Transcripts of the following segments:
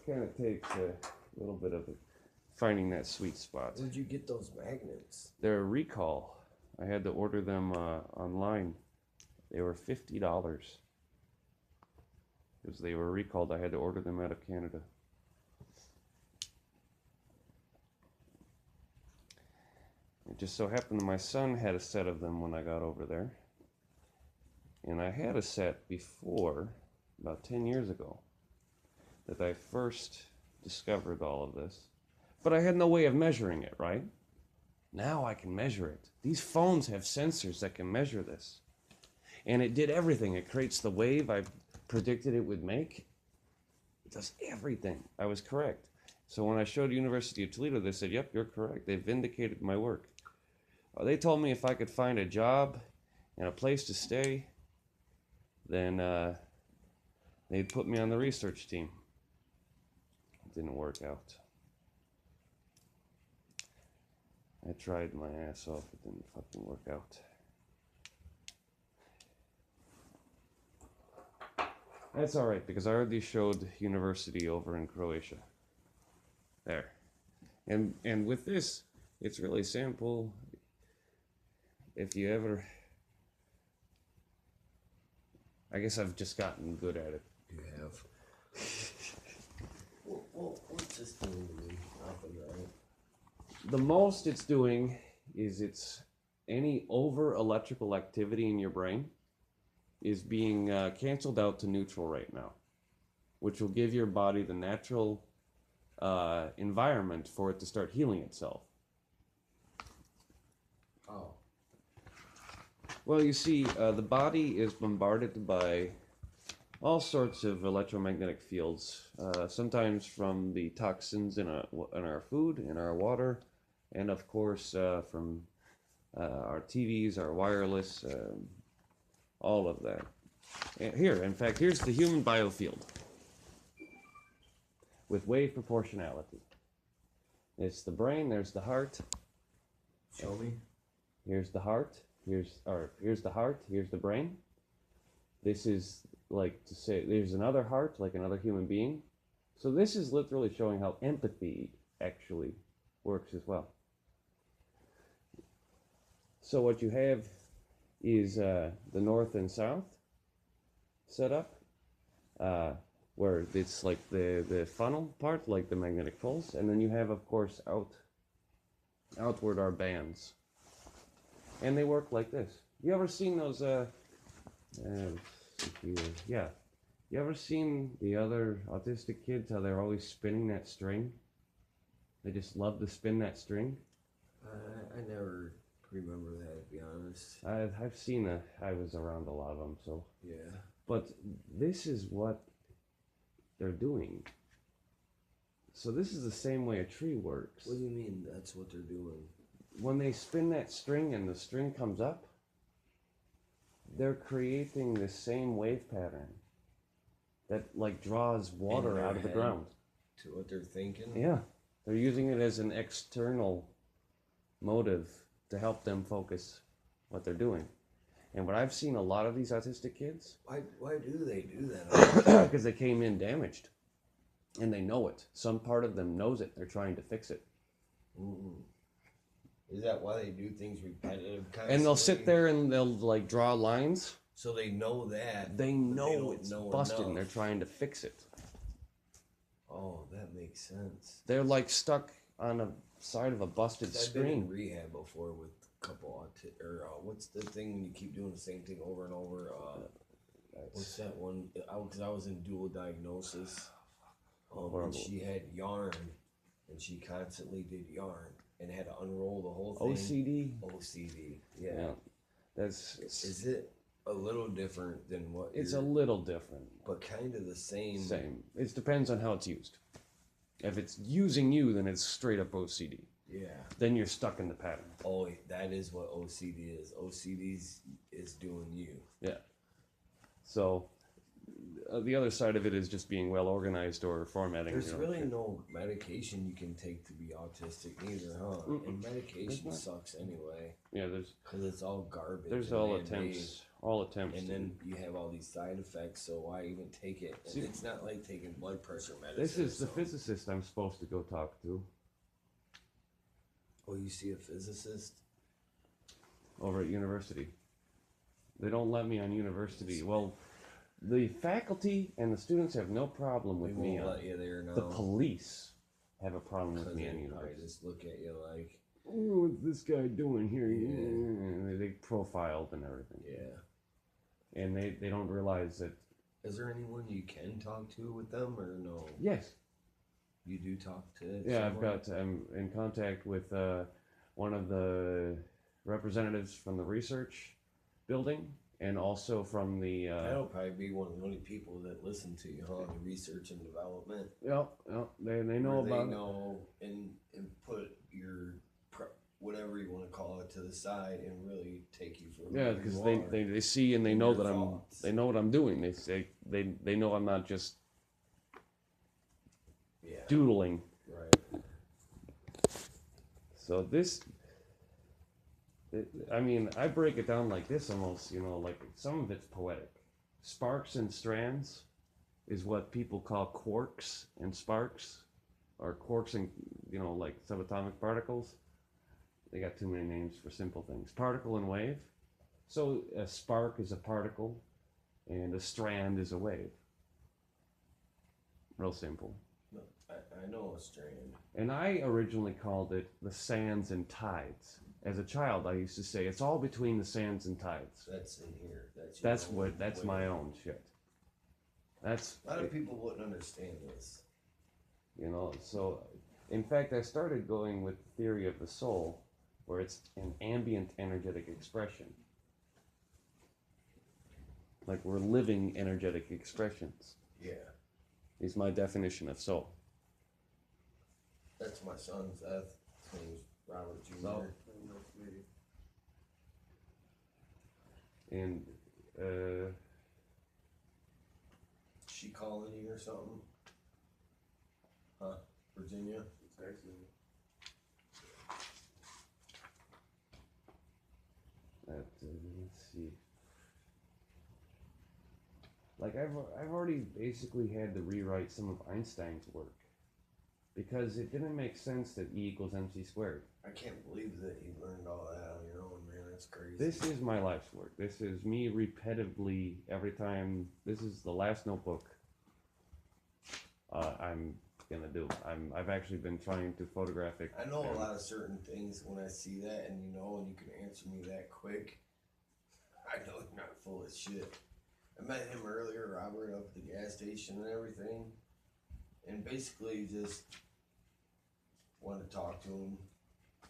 kind of takes a little bit of finding that sweet spot. Where'd you get those magnets? They're a recall. I had to order them online. They were $50 because they were recalled. I had to order them out of Canada. It just so happened that my son had a set of them when I got over there. And I had a set before, about 10 years ago, that I first discovered all of this. But I had no way of measuring it, right? Now I can measure it. These phones have sensors that can measure this. And it did everything. It creates the wave I predicted it would make. It does everything. I was correct. So when I showed University of Toledo, they said, yep, you're correct. They vindicated my work. They told me if I could find a job and a place to stay, then they'd put me on the research team. It didn't work out. I tried my ass off. It didn't fucking work out. That's alright, because I already showed University over in Croatia. There. And with this, it's really simple. If you ever... I guess I've just gotten good at it. You have. What's this doing to me? Nothing, right? The most it's doing is it's any over electrical activity in your brain is being canceled out to neutral right now, which will give your body the natural environment for it to start healing itself. Oh. Well, you see, the body is bombarded by all sorts of electromagnetic fields, sometimes from the toxins in our food, in our water, and of course from our TVs, our wireless, all of that. And here, in fact, here's the human biofield with wave proportionality. It's the brain, there's the heart. Show me. Here's the heart, here's the heart, here's the brain. This is like to say there's another heart, like another human being. So this is literally showing how empathy actually works as well. So what you have is the north and south set up, where it's like the funnel part, like the magnetic poles, and then you have, of course, outward are bands, and they work like this. You ever seen those? You ever seen the other autistic kids, how they're always spinning that string? They just love to spin that string. I never remember that, to be honest. I've seen I was around a lot of them, so. Yeah. But this is what they're doing. So this is the same way a tree works. What do you mean that's what they're doing? When they spin that string and the string comes up, they're creating the same wave pattern that like draws water out of the ground. To what they're thinking? Yeah. They're using it as an external motive to help them focus what they're doing. And what I've seen a lot of these autistic kids... Why do they do that? Because they came in damaged. And they know it. Some part of them knows it. They're trying to fix it. Mm-mm. Is that why they do things repetitive? Constantly? And they'll sit there and they'll like draw lines. So they know that. They know it's busted enough. and they're trying to fix it. Oh, that makes sense. They're like stuck on a side of a busted screen. I've been in rehab before with a couple what's the thing when you keep doing the same thing over and over? What's that one? Because I was in dual diagnosis. And she had yarn, and she constantly did yarn, and had to unroll the whole thing. OCD? OCD, yeah. Is it a little different than what It's a little different. But kind of the same. Same. It depends on how it's used. If it's using you, then it's straight up OCD. Yeah. Then you're stuck in the pattern. Oh, that is what OCD is. OCD is doing you. Yeah. So, the other side of it is just being well organized or formatting. There's really no medication you can take to be autistic either, huh? And medication sucks anyway. Yeah, there's... Because it's all garbage. There's all attempts all attempts. And then you have all these side effects, so why even take it? And it's not like taking blood pressure medicine. This is the physicist I'm supposed to go talk to. Oh, you see a physicist? Over at university. They don't let me on university. Well, the faculty and the students have no problem with me. Won't let you there now. The police have a problem with me on university. They just look at you like, oh, what's this guy doing here? Yeah. They profiled and everything. Yeah. And they don't realize that. Is there anyone you can talk to with them or no? Yes. You do talk to Yeah, someone? I'm in contact with one of the representatives from the research building and also from the... That'll probably be one of the only people that listen to you, huh? The research and development. Yeah, they know about it. They know and put your... whatever you want to call it to the side and really take you for because they see and they know that they know what I'm doing. They say they know I'm not just doodling. Right. So I mean, I break it down like this almost, like some of it's poetic. Sparks and strands is what people call quarks and sparks, or quarks and, like subatomic particles. They got too many names for simple things. Particle and wave. So a spark is a particle, and a strand is a wave. Real simple. No, I know a strand. And I originally called it the sands and tides. As a child, I used to say it's all between the sands and tides. That's in here. That's my own shit. A lot of people wouldn't understand this. So in fact, I started going with the theory of the soul, where it's an ambient energetic expression. Like we're living energetic expressions. Yeah. Is my definition of soul. That's my son's Seth. His name's Robert Jr. So, and she calling you or something? Huh? Virginia? let's see. Like I've already basically had to rewrite some of Einstein's work because it didn't make sense that E equals mc squared. I can't believe that you learned all that on your own, man. That's crazy. This is my life's work. This is me repetitively every time. This is the last notebook I'm gonna do. I've actually been trying to photograph it. I know a lot of certain things when I see that, and you can answer me that quick. I know you're not full of shit. I met him earlier, Robert, up at the gas station and everything, and basically just wanted to talk to him,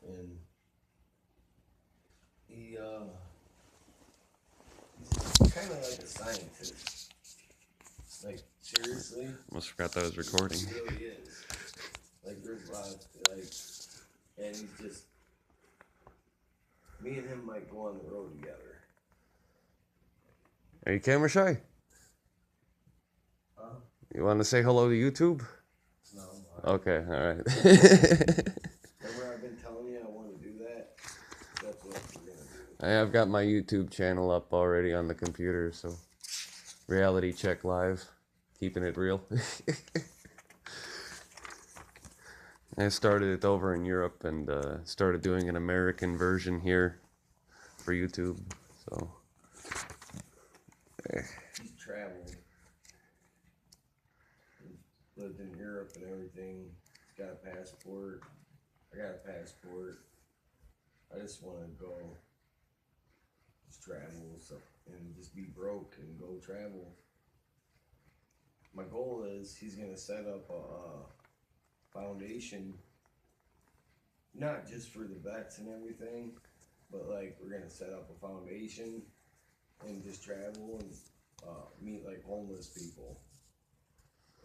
and he's kind of like a scientist. Like, seriously? Almost forgot that I was recording. He really is. Like, there's a lot, and he's just, me and him might go on the road together. Are you camera shy? Huh? You want to say hello to YouTube? No. Okay, all right. Remember I've been telling you I want to do that? That's what we're going to do. I have got my YouTube channel up already on the computer, so Reality Check Live, keeping it real. I started it over in Europe and started doing an American version here for YouTube, so... He's traveled. He's lived in Europe and everything. He's got a passport. I got a passport. I just want to go just travel and just be broke and go travel. My goal is he's going to set up a foundation, not just for the vets and everything, but like we're going to set up a foundation and just travel and meet like homeless people,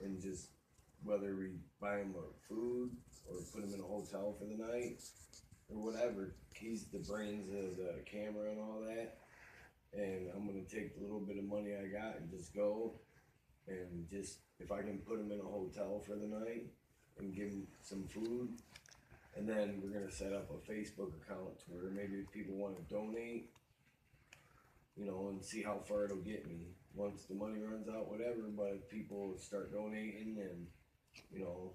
and just whether we buy them food or put them in a hotel for the night or whatever. He's the brains of the camera and all that, and I'm gonna take the little bit of money I got and just go and just if I can put them in a hotel for the night and give them some food, and then we're gonna set up a Facebook account to where maybe if people want to donate. you know, and see how far it'll get me. Once the money runs out, whatever, but if people start donating and, you know,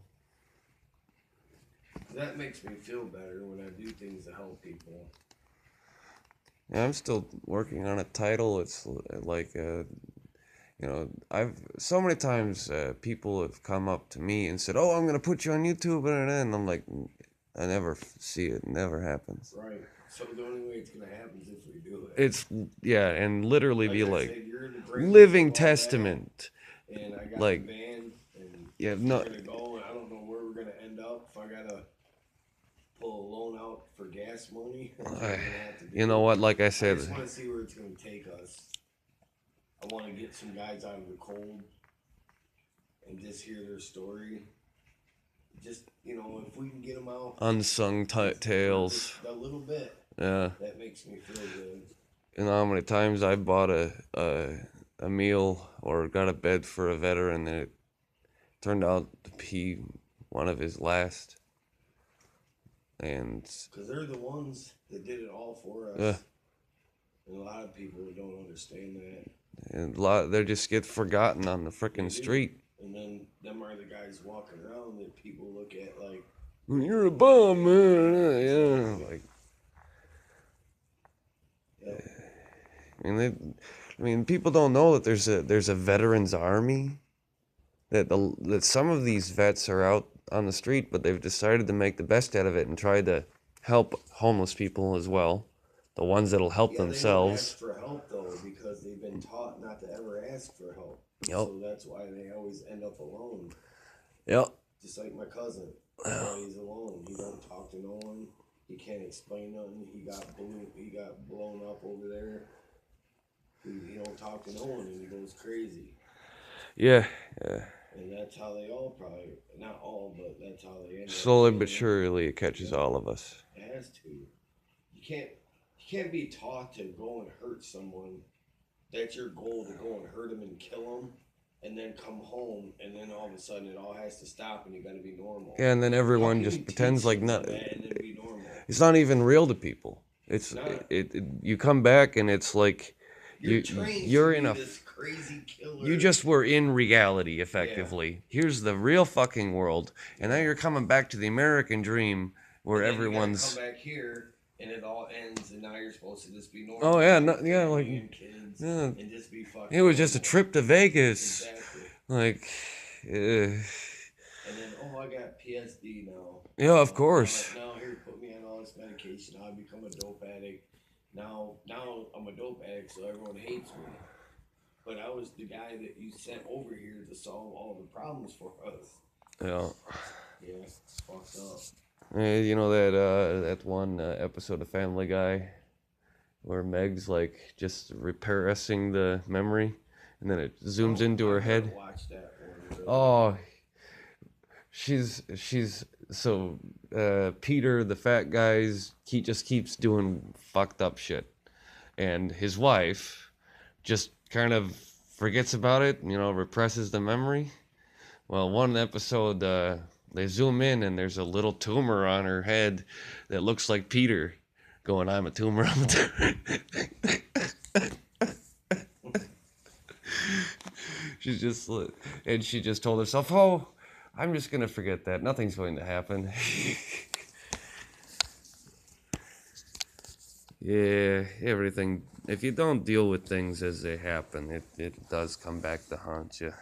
that makes me feel better when I do things to help people. Yeah, I'm still working on a title. It's like, you know, I've so many times people have come up to me and said, "Oh, I'm gonna put you on YouTube," and I'm like, I never see it. It never happens. Right. So the only way it's gonna happen is if we do it. It's yeah, and literally Like be I like said, you're the brains living of all testament. that, and I got Like, the van, and yeah, we're no, gonna go, and I don't know where we're gonna end up. If I gotta pull a loan out for gas money, that's what we're gonna have to do. you know what? Like I I said, just want to see where it's gonna take us. I want to get some guys out of the cold and just hear their story. Just, you know, if we can get them out, unsung tales. just a little bit, Yeah, that makes me feel good. you know how many times I bought a meal or got a bed for a veteran and it turned out to be one of his last. And Because they're the ones that did it all for us. Yeah. And a lot of people don't understand that. and a lot they just get forgotten on the frickin' street. And then them are the guys walking around that people look at like, You're a bum, man. Yeah, like. yep. I mean, people don't know that there's a veterans army. That some of these vets are out on the street, but they've decided to make the best out of it and try to help homeless people as well, the ones that'll help They don't themselves. ask for help though because they've been taught not to ever ask for help. Yep. So that's why they always end up alone. Yep. Just like my cousin. That's why he's alone. He don't talk to no one. He can't explain nothing. He got blown up over there. He don't talk to no one and he goes crazy. Yeah. And that's how they all probably, not all, but that's how they end up. Slowly but surely, it catches all of us. It has to. You can't be taught to go and hurt someone. That's your goal, to go and hurt them and kill them, and then come home, and then all of a sudden it all has to stop, and you got to be normal. Yeah, and then everyone How can just you pretends teach like someone not. that and then be normal? It's not even real to people. It's you come back and it's like you're in a this crazy killer. You just were in reality, effectively. Yeah. Here's the real fucking world, and now you're coming back to the American dream where everyone's. You come back here, and it all ends, and now you're supposed to just be normal. Oh yeah, no, yeah, like kids, and just be fucking. It was just a trip to Vegas. Exactly. Like. And then, I got PSD now. Yeah, of course. Now here, put me on all this medication. I've become a dope addict. Now I'm a dope addict, so everyone hates me. But I was the guy that you sent over here to solve all the problems for us. Yeah. Yeah, it's fucked up. You know that one episode of Family Guy where Meg's like just repressing the memory, and then it zooms into her head. Watch that one, really. Oh, she's so Peter, the fat guy's, he just keeps doing fucked up shit, and his wife just kind of forgets about it, represses the memory. Well, one episode they zoom in and there's a little tumor on her head that looks like Peter going, "I'm a tumor, I'm a tumor." She just told herself, "Oh, I'm just gonna forget that. Nothing's going to happen." Yeah, everything. If you don't deal with things as they happen, it does come back to haunt you.